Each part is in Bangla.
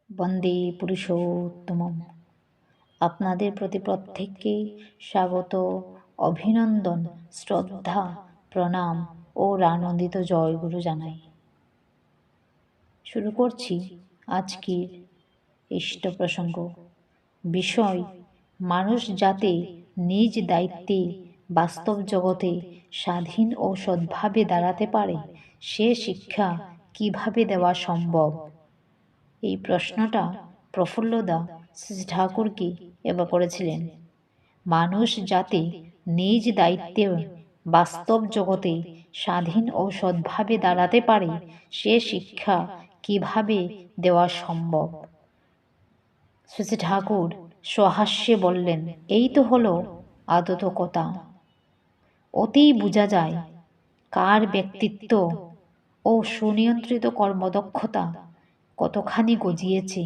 বন্দে পুরুষোত্তমম। আপনাদের প্রতি প্রত্যেককে স্বাগত, অভিনন্দন, শ্রদ্ধা, প্রণাম ও আনন্দিত জয়গুরু জানাই। শুরু করছি আজকের ইষ্ট প্রসঙ্গ। বিষয়: মানুষ যাতে নিজ দায়িত্বে বাস্তব জগতে স্বাধীন ও সৎভাবে দাঁড়াতে পারে, সে শিক্ষা কিভাবে দেওয়া সম্ভব? এই প্রশ্নটা প্রফুল্লদা শ্রী ঠাকুরকে এবার করেছিলেন। মানুষ যাতে নিজ দায়িত্বে বাস্তব জগতে স্বাধীন ও সৎভাবে দাঁড়াতে পারে, সে শিক্ষা কিভাবে দেওয়া সম্ভব? শ্রী ঠাকুর সহাস্যে বললেন, এই তো হলো আদত কথা। অতেই বোঝা যায় কার ব্যক্তিত্ব ও সুনিয়ন্ত্রিত কর্মদক্ষতা কতখানি গজিয়েছে।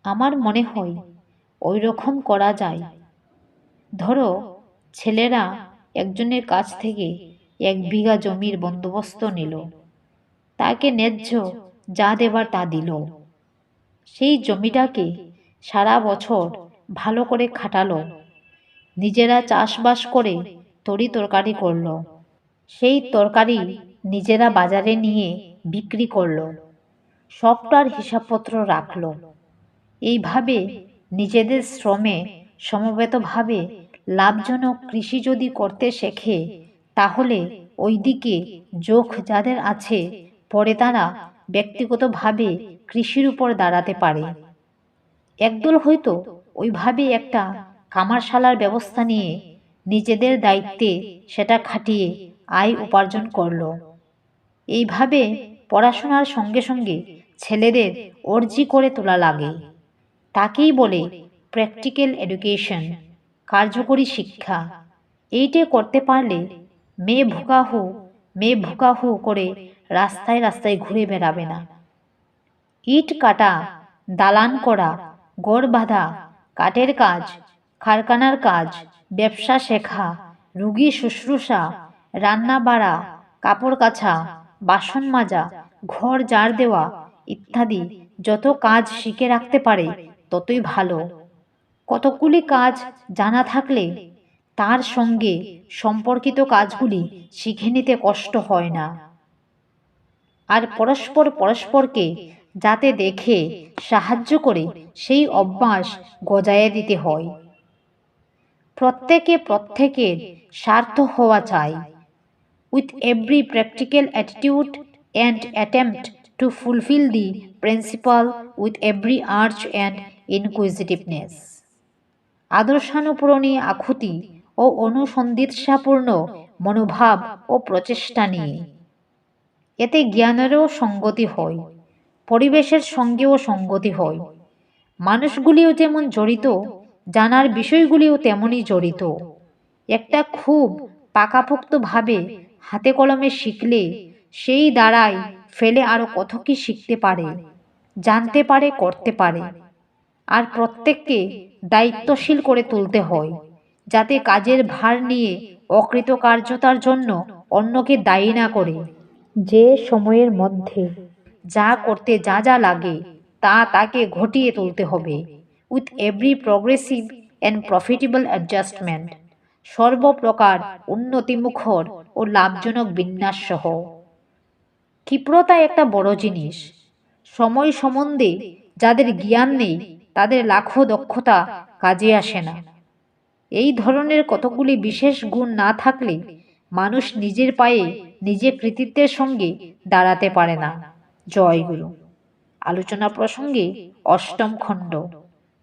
আমার মনে হয় ওই রকম করা যায়। ধরো, ছেলেরা একজনের কাছ থেকে 1 বিঘা জমির বন্দোবস্ত নিল, তাকে ন্যায্য যা দেবার তা দিল। সেই জমিটাকে সারা বছর ভালো করে খাটালো, নিজেরা চাষবাস করে তরি তরকারি করলো, সেই তরকারি নিজেরা বাজারে নিয়ে বিক্রি করলো, সবটার হিসাবপত্র রাখলো। এইভাবে নিজেদের শ্রমে সমবেতভাবে লাভজনক কৃষি যদি করতে শেখে, তাহলে ওইদিকে যোগ যাদের আছে, পরে তারা ব্যক্তিগতভাবে কৃষির উপর দাঁড়াতে পারে। একদল হয়তো ওইভাবে একটা কামারশালার ব্যবস্থা নিয়ে নিজেদের দায়িত্বে সেটা খাটিয়ে আয় উপার্জন করলো। এইভাবে পড়াশোনার সঙ্গে সঙ্গে ছেলেদের অর্জি করে তোলা লাগে। তাকেই বলে প্র্যাকটিক্যাল এডুকেশন, কার্যকরী শিক্ষা। এইটে করতে পারলে মেয়ে ভুকাহু করে রাস্তায় রাস্তায় ঘুরে বেড়াবে না। ইট কাটা, দালান করা, গড় বাঁধা, কাঠের কাজ, কারখানার কাজ, ব্যবসা শেখা, রুগী শুশ্রূষা, রান্না বাড়া, কাপড় কাচা, বাসন মাজা, ঘর ঝাড় দেওয়া ইত্যাদি যত কাজ শিখে রাখতে পারে ততই ভালো। কতকগুলি কাজ জানা থাকলে তার সঙ্গে সম্পর্কিত কাজগুলি শিখে নিতে কষ্ট হয় না। আর পরস্পরকে যাতে দেখে সাহায্য করে সেই অভ্যাস গজায় দিতে হয়। প্রত্যেকের স্বার্থ হওয়া চাই। With every practical attitude and attempt to fulfill the principle with every urge and inquisitiveness. আদর্শানুপূরণী আকুতি ও অনুসন্ধিৎসাপূর্ণ মনোভাব ও প্রচেষ্টা নিয়ে। এতে জ্ঞানেরও সঙ্গতি হয়, পরিবেশের সঙ্গেও সঙ্গতি হয়। মানুষগুলিও যেমন জড়িত, জানার বিষয়গুলিও তেমনই জড়িত। একটা খুব পাকাপোক্তভাবে হাতে কলমে শিখলে সেই দ্বারাই ফেলে আরও কত কি শিখতে পারে, জানতে পারে, করতে পারে। আর প্রত্যেককে দায়িত্বশীল করে তুলতে হয়, যাতে কাজের ভার নিয়ে অকৃতকার্যতার জন্য অন্যকে দায়ী না করে। যে সময়ের মধ্যে যা করতে যা যা লাগে তাকে ঘটিয়ে তুলতে হবে, with every progressive and profitable adjustment, সর্বপ্রকার উন্নতিমুখর ও লাভজনক বিন্যাস সহ। ক্ষিপ্রতা একটা বড় জিনিস। সময় সম্বন্ধে যাদের জ্ঞান নেই তাদের লাখো দক্ষতা কাজে আসে না। এই ধরনের কতগুলি বিশেষ গুণ না থাকলে মানুষ নিজের পায়ে নিজে কৃতিত্বের সঙ্গে দাঁড়াতে পারে না। জয় গুরু। আলোচনা প্রসঙ্গে 8ম খণ্ড।